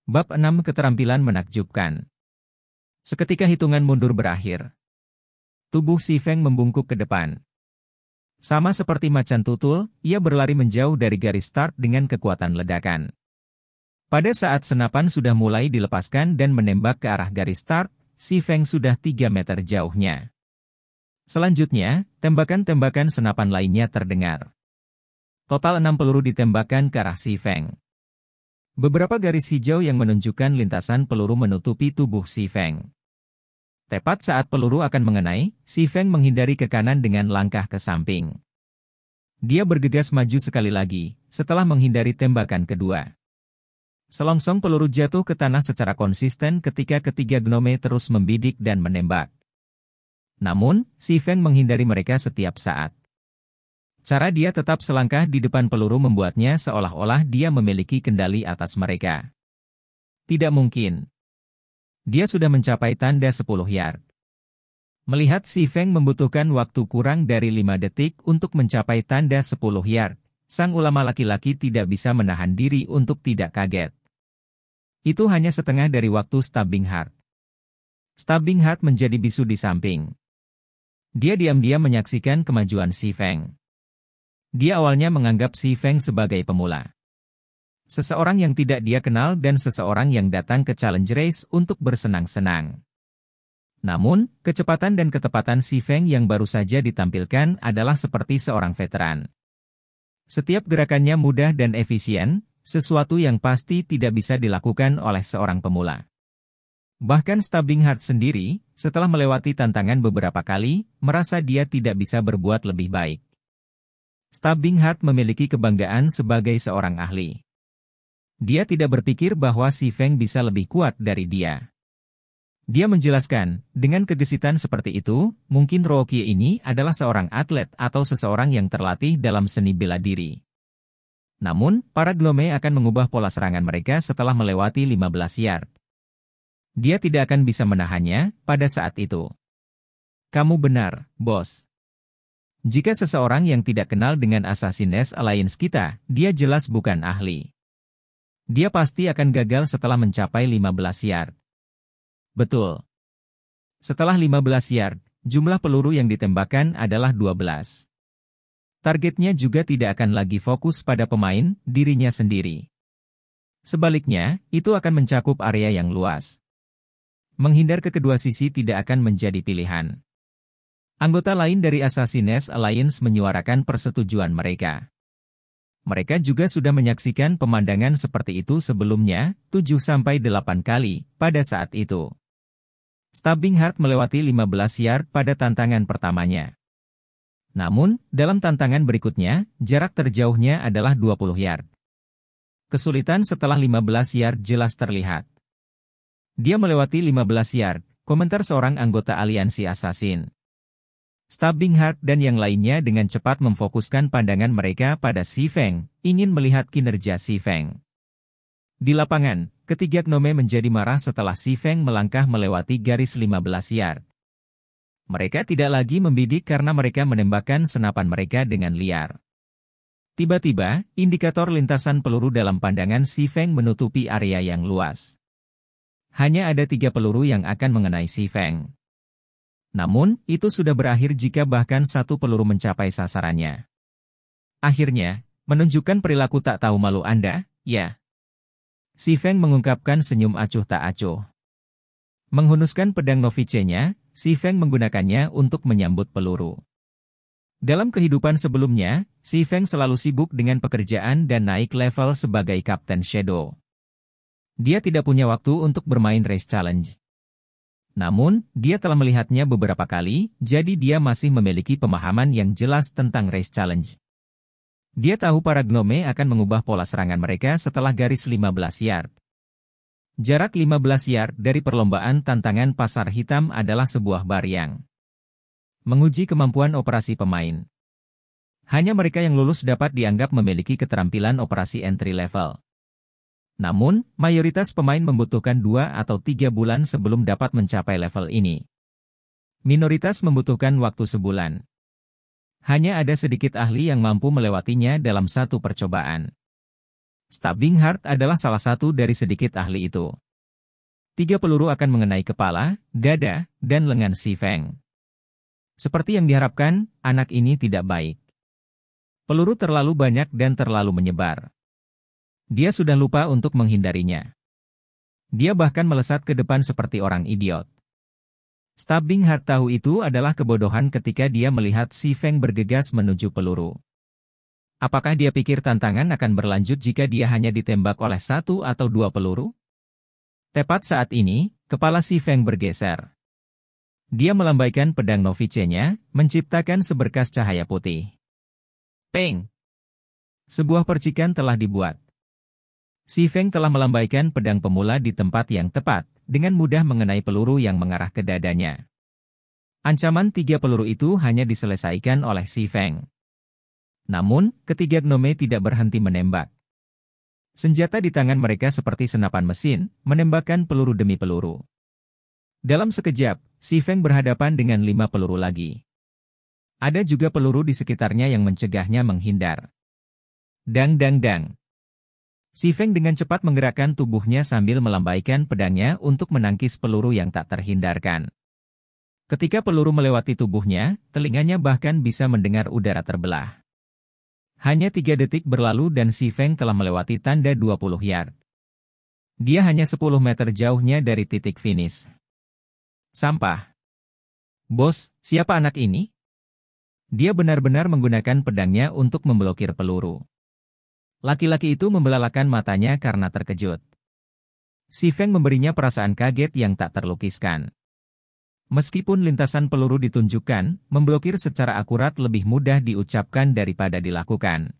Bab 6 Keterampilan menakjubkan. Seketika hitungan mundur berakhir. Tubuh Si Feng membungkuk ke depan. Sama seperti macan tutul, ia berlari menjauh dari garis start dengan kekuatan ledakan. Pada saat senapan sudah mulai dilepaskan dan menembak ke arah garis start, Si Feng sudah 3 meter jauhnya. Selanjutnya, tembakan-tembakan senapan lainnya terdengar. Total 6 peluru ditembakkan ke arah Si Feng. Beberapa garis hijau yang menunjukkan lintasan peluru menutupi tubuh Si Feng. Tepat saat peluru akan mengenai, Si Feng menghindari ke kanan dengan langkah ke samping. Dia bergegas maju sekali lagi, setelah menghindari tembakan kedua. Selongsong peluru jatuh ke tanah secara konsisten ketika ketiga gnome terus membidik dan menembak. Namun, Si Feng menghindari mereka setiap saat. Cara dia tetap selangkah di depan peluru membuatnya seolah-olah dia memiliki kendali atas mereka. Tidak mungkin. Dia sudah mencapai tanda 10 yard. Melihat Si Feng membutuhkan waktu kurang dari 5 detik untuk mencapai tanda 10 yard, sang ulama laki-laki tidak bisa menahan diri untuk tidak kaget. Itu hanya setengah dari waktu Stabbing Heart. Stabbing Heart menjadi bisu di samping. Dia diam-diam menyaksikan kemajuan Si Feng. Dia awalnya menganggap Si Feng sebagai pemula. Seseorang yang tidak dia kenal dan seseorang yang datang ke challenge race untuk bersenang-senang. Namun, kecepatan dan ketepatan Si Feng yang baru saja ditampilkan adalah seperti seorang veteran. Setiap gerakannya mudah dan efisien, sesuatu yang pasti tidak bisa dilakukan oleh seorang pemula. Bahkan Stabbing Heart sendiri, setelah melewati tantangan beberapa kali, merasa dia tidak bisa berbuat lebih baik. Stabbing Heart memiliki kebanggaan sebagai seorang ahli. Dia tidak berpikir bahwa Si Feng bisa lebih kuat dari dia. Dia menjelaskan, dengan kegesitan seperti itu, mungkin Rookie ini adalah seorang atlet atau seseorang yang terlatih dalam seni bela diri. Namun, para gnome akan mengubah pola serangan mereka setelah melewati 15 yard. Dia tidak akan bisa menahannya pada saat itu. Kamu benar, bos. Jika seseorang yang tidak kenal dengan Assassin's Alliance kita, dia jelas bukan ahli. Dia pasti akan gagal setelah mencapai 15 yard. Betul. Setelah 15 yard, jumlah peluru yang ditembakkan adalah 12. Targetnya juga tidak akan lagi fokus pada pemain, dirinya sendiri. Sebaliknya, itu akan mencakup area yang luas. Menghindar ke kedua sisi tidak akan menjadi pilihan. Anggota lain dari Assassin's Alliance menyuarakan persetujuan mereka. Mereka juga sudah menyaksikan pemandangan seperti itu sebelumnya, 7-8 kali, pada saat itu. Stabbing Heart melewati 15 yard pada tantangan pertamanya. Namun, dalam tantangan berikutnya, jarak terjauhnya adalah 20 yard. Kesulitan setelah 15 yard jelas terlihat. Dia melewati 15 yard, komentar seorang anggota aliansi assassin. Stabbing Heart dan yang lainnya dengan cepat memfokuskan pandangan mereka pada Si Feng, ingin melihat kinerja Si Feng. Di lapangan, ketiga gnome menjadi marah setelah Si Feng melangkah melewati garis 15 yard. Mereka tidak lagi membidik karena mereka menembakkan senapan mereka dengan liar. Tiba-tiba, indikator lintasan peluru dalam pandangan Si Feng menutupi area yang luas. Hanya ada 3 peluru yang akan mengenai Si Feng. Namun, itu sudah berakhir jika bahkan 1 peluru mencapai sasarannya. Akhirnya, menunjukkan perilaku tak tahu malu Anda, ya. Si Feng mengungkapkan senyum acuh tak acuh. Menghunuskan pedang novice-nya, Si Feng menggunakannya untuk menyambut peluru. Dalam kehidupan sebelumnya, Si Feng selalu sibuk dengan pekerjaan dan naik level sebagai Kapten Shadow. Dia tidak punya waktu untuk bermain race challenge. Namun, dia telah melihatnya beberapa kali, jadi dia masih memiliki pemahaman yang jelas tentang race challenge. Dia tahu para gnome akan mengubah pola serangan mereka setelah garis 15 yard. Jarak 15 yard dari perlombaan tantangan pasar hitam adalah sebuah bar yang menguji kemampuan operasi pemain. Hanya mereka yang lulus dapat dianggap memiliki keterampilan operasi entry level. Namun, mayoritas pemain membutuhkan 2 atau 3 bulan sebelum dapat mencapai level ini. Minoritas membutuhkan waktu sebulan. Hanya ada sedikit ahli yang mampu melewatinya dalam 1 percobaan. Stabbing Heart adalah salah satu dari sedikit ahli itu. 3 peluru akan mengenai kepala, dada, dan lengan si Feng. Seperti yang diharapkan, anak ini tidak baik. Peluru terlalu banyak dan terlalu menyebar. Dia sudah lupa untuk menghindarinya. Dia bahkan melesat ke depan seperti orang idiot. Stabbing Heart tahu itu adalah kebodohan ketika dia melihat si Feng bergegas menuju peluru. Apakah dia pikir tantangan akan berlanjut jika dia hanya ditembak oleh 1 atau 2 peluru? Tepat saat ini, kepala si Feng bergeser. Dia melambaikan pedang novice-nya, menciptakan seberkas cahaya putih. Peng! Sebuah percikan telah dibuat. Si Feng telah melambaikan pedang pemula di tempat yang tepat, dengan mudah mengenai peluru yang mengarah ke dadanya. Ancaman 3 peluru itu hanya diselesaikan oleh si Feng. Namun, ketiga gnome tidak berhenti menembak. Senjata di tangan mereka seperti senapan mesin, menembakkan peluru demi peluru. Dalam sekejap, si Feng berhadapan dengan 5 peluru lagi. Ada juga peluru di sekitarnya yang mencegahnya menghindar. Dang dang dang. Si Feng dengan cepat menggerakkan tubuhnya sambil melambaikan pedangnya untuk menangkis peluru yang tak terhindarkan. Ketika peluru melewati tubuhnya, telinganya bahkan bisa mendengar udara terbelah. Hanya 3 detik berlalu dan si Feng telah melewati tanda 20 yard. Dia hanya 10 meter jauhnya dari titik finish. Sampah. Bos, siapa anak ini? Dia benar-benar menggunakan pedangnya untuk memblokir peluru. Laki-laki itu membelalakan matanya karena terkejut. Si Feng memberinya perasaan kaget yang tak terlukiskan. Meskipun lintasan peluru ditunjukkan, memblokir secara akurat lebih mudah diucapkan daripada dilakukan.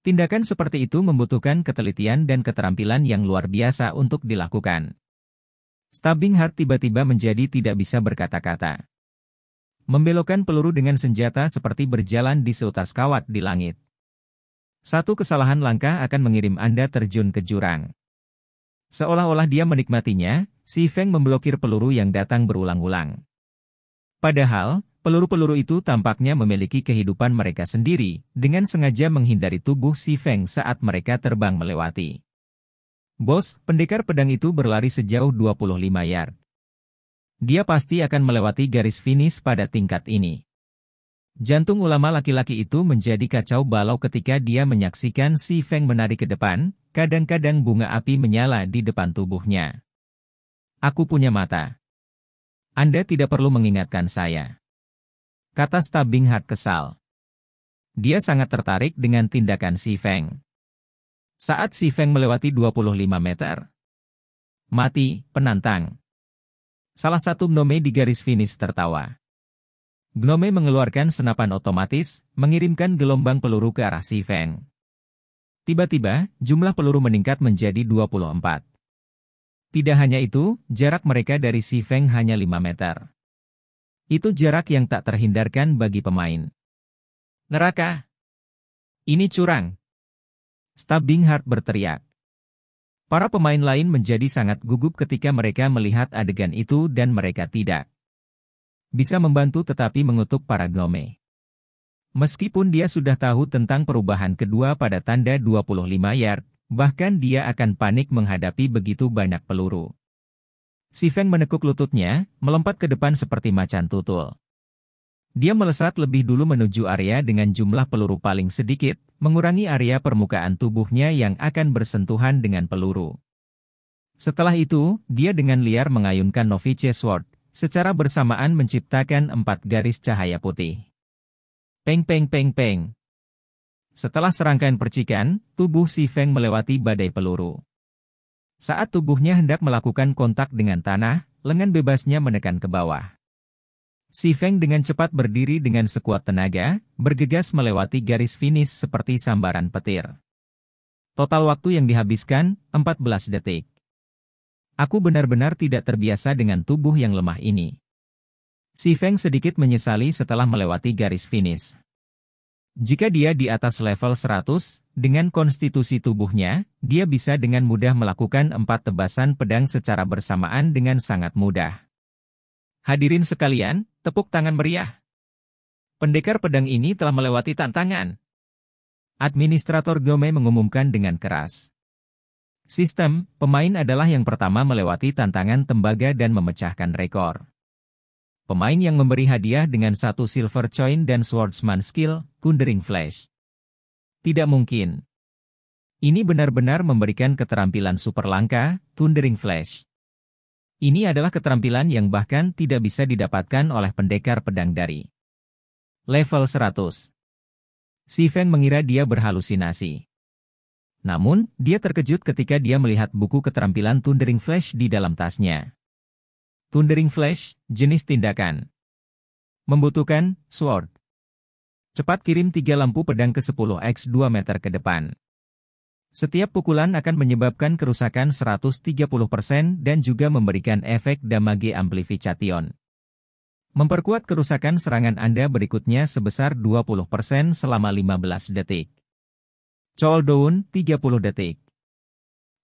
Tindakan seperti itu membutuhkan ketelitian dan keterampilan yang luar biasa untuk dilakukan. Stabbing Heart tiba-tiba menjadi tidak bisa berkata-kata. Membelokkan peluru dengan senjata seperti berjalan di seutas kawat di langit. Satu kesalahan langkah akan mengirim Anda terjun ke jurang. Seolah-olah dia menikmatinya, si Feng memblokir peluru yang datang berulang-ulang. Padahal, peluru-peluru itu tampaknya memiliki kehidupan mereka sendiri, dengan sengaja menghindari tubuh si Feng saat mereka terbang melewati. Bos, pendekar pedang itu berlari sejauh 25 yard. Dia pasti akan melewati garis finish pada tingkat ini. Jantung ulama laki-laki itu menjadi kacau balau ketika dia menyaksikan si Feng menari ke depan, kadang-kadang bunga api menyala di depan tubuhnya. Aku punya mata. Anda tidak perlu mengingatkan saya. Kata Stabbing Heart kesal. Dia sangat tertarik dengan tindakan si Feng. Saat si Feng melewati 25 meter. Mati, penantang. Salah satu gnome di garis finish tertawa. Gnome mengeluarkan senapan otomatis, mengirimkan gelombang peluru ke arah si Feng. Tiba-tiba, jumlah peluru meningkat menjadi 24. Tidak hanya itu, jarak mereka dari si Feng hanya 5 meter. Itu jarak yang tak terhindarkan bagi pemain. Neraka! Ini curang! Stabbing Heart berteriak. Para pemain lain menjadi sangat gugup ketika mereka melihat adegan itu dan mereka tidak bisa membantu tetapi mengutuk para gnome. Meskipun dia sudah tahu tentang perubahan kedua pada tanda 25 yard, bahkan dia akan panik menghadapi begitu banyak peluru. Si Feng menekuk lututnya, melompat ke depan seperti macan tutul. Dia melesat lebih dulu menuju area dengan jumlah peluru paling sedikit, mengurangi area permukaan tubuhnya yang akan bersentuhan dengan peluru. Setelah itu, dia dengan liar mengayunkan Novice Sword, secara bersamaan menciptakan 4 garis cahaya putih. Peng peng peng peng. Setelah serangkaian percikan, tubuh si Feng melewati badai peluru. Saat tubuhnya hendak melakukan kontak dengan tanah, lengan bebasnya menekan ke bawah. Si Feng dengan cepat berdiri dengan sekuat tenaga, bergegas melewati garis finish seperti sambaran petir. Total waktu yang dihabiskan, 14 detik. Aku benar-benar tidak terbiasa dengan tubuh yang lemah ini. Si Feng sedikit menyesali setelah melewati garis finish. Jika dia di atas level 100, dengan konstitusi tubuhnya, dia bisa dengan mudah melakukan 4 tebasan pedang secara bersamaan dengan sangat mudah. Hadirin sekalian, tepuk tangan meriah. Pendekar pedang ini telah melewati tantangan. Administrator Gome mengumumkan dengan keras. Sistem, pemain adalah yang pertama melewati tantangan tembaga dan memecahkan rekor. Pemain yang memberi hadiah dengan 1 silver coin dan swordsman skill, Thundering Flash. Tidak mungkin. Ini benar-benar memberikan keterampilan super langka, Thundering Flash. Ini adalah keterampilan yang bahkan tidak bisa didapatkan oleh pendekar pedang dari level 100. Si Feng mengira dia berhalusinasi. Namun, dia terkejut ketika dia melihat buku keterampilan Thundering Flash di dalam tasnya. Thundering Flash, jenis tindakan. Membutuhkan, sword. Cepat kirim 3 lampu pedang ke 10x 2 meter ke depan. Setiap pukulan akan menyebabkan kerusakan 130% dan juga memberikan efek damage amplification. Memperkuat kerusakan serangan Anda berikutnya sebesar 20% selama 15 detik. Cooldown 30 detik.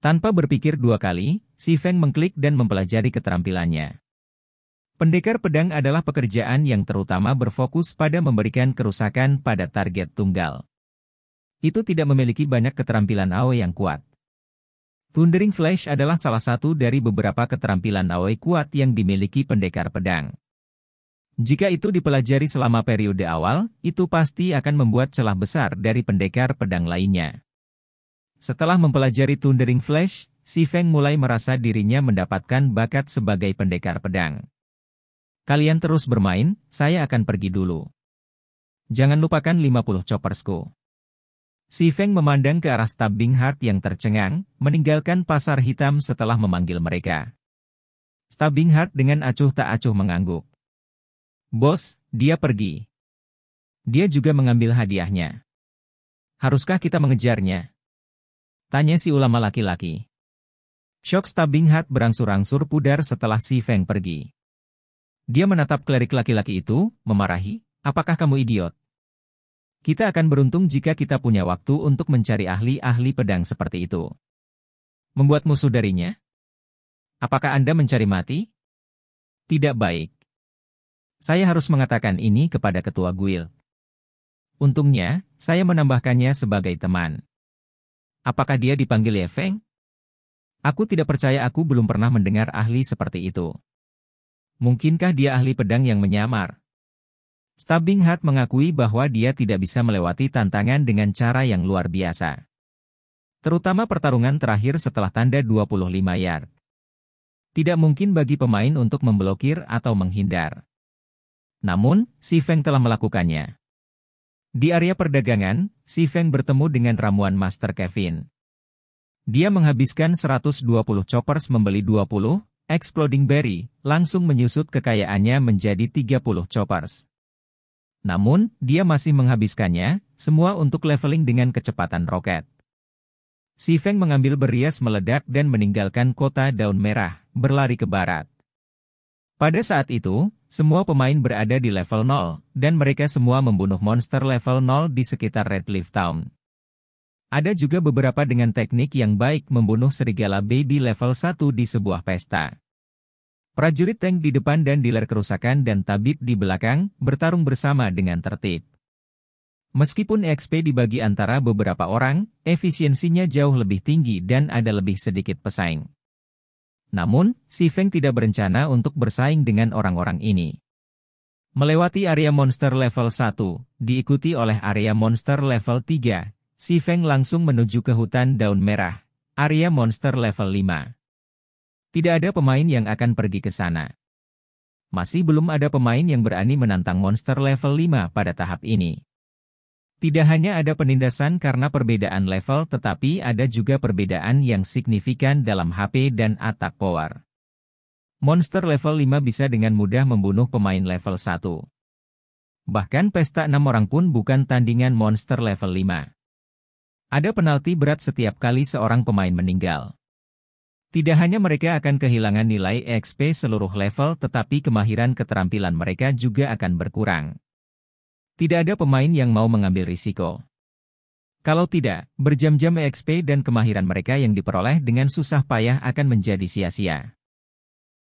Tanpa berpikir 2 kali, Si Feng mengklik dan mempelajari keterampilannya. Pendekar pedang adalah pekerjaan yang terutama berfokus pada memberikan kerusakan pada target tunggal. Itu tidak memiliki banyak keterampilan AoE yang kuat. Thundering Flash adalah salah satu dari beberapa keterampilan AoE kuat yang dimiliki pendekar pedang. Jika itu dipelajari selama periode awal, itu pasti akan membuat celah besar dari pendekar pedang lainnya. Setelah mempelajari Thundering Flash, Si Feng mulai merasa dirinya mendapatkan bakat sebagai pendekar pedang. Kalian terus bermain, saya akan pergi dulu. Jangan lupakan 50 choppersku. Si Feng memandang ke arah Stabbing Heart yang tercengang, meninggalkan pasar hitam setelah memanggil mereka. Stabbing Heart dengan acuh tak acuh mengangguk. Bos, dia pergi. Dia juga mengambil hadiahnya. Haruskah kita mengejarnya? Tanya si ulama laki-laki. Shock Stabbing Heart berangsur-angsur pudar setelah Si Feng pergi. Dia menatap klerik laki-laki itu, memarahi, apakah kamu idiot? Kita akan beruntung jika kita punya waktu untuk mencari ahli-ahli pedang seperti itu. Membuat musuh darinya? Apakah Anda mencari mati? Tidak baik. Saya harus mengatakan ini kepada ketua guild. Untungnya, saya menambahkannya sebagai teman. Apakah dia dipanggil Ye Feng? Aku tidak percaya, aku belum pernah mendengar ahli seperti itu. Mungkinkah dia ahli pedang yang menyamar? Stabbing Heart mengakui bahwa dia tidak bisa melewati tantangan dengan cara yang luar biasa. Terutama pertarungan terakhir setelah tanda 25 yard. Tidak mungkin bagi pemain untuk memblokir atau menghindar. Namun, Si Feng telah melakukannya. Di area perdagangan, Si Feng bertemu dengan ramuan Master Kevin. Dia menghabiskan 120 choppers membeli 20 Exploding Berry, langsung menyusut kekayaannya menjadi 30 choppers. Namun, dia masih menghabiskannya, semua untuk leveling dengan kecepatan roket. Si Feng mengambil berias meledak dan meninggalkan kota daun merah, berlari ke barat. Pada saat itu, semua pemain berada di level 0, dan mereka semua membunuh monster level 0 di sekitar Redleaf Town. Ada juga beberapa dengan teknik yang baik membunuh serigala baby level 1 di sebuah pesta. Prajurit tank di depan dan dealer kerusakan dan tabib di belakang, bertarung bersama dengan tertib. Meskipun XP dibagi antara beberapa orang, efisiensinya jauh lebih tinggi dan ada lebih sedikit pesaing. Namun, Si Feng tidak berencana untuk bersaing dengan orang-orang ini. Melewati area monster level 1, diikuti oleh area monster level 3, Si Feng langsung menuju ke hutan daun merah, area monster level 5. Tidak ada pemain yang akan pergi ke sana. Masih belum ada pemain yang berani menantang monster level 5 pada tahap ini. Tidak hanya ada penindasan karena perbedaan level, tetapi ada juga perbedaan yang signifikan dalam HP dan attack power. Monster level 5 bisa dengan mudah membunuh pemain level 1. Bahkan pesta 6 orang pun bukan tandingan monster level 5. Ada penalti berat setiap kali seorang pemain meninggal. Tidak hanya mereka akan kehilangan nilai XP seluruh level, tetapi kemahiran keterampilan mereka juga akan berkurang. Tidak ada pemain yang mau mengambil risiko. Kalau tidak, berjam-jam XP dan kemahiran mereka yang diperoleh dengan susah payah akan menjadi sia-sia.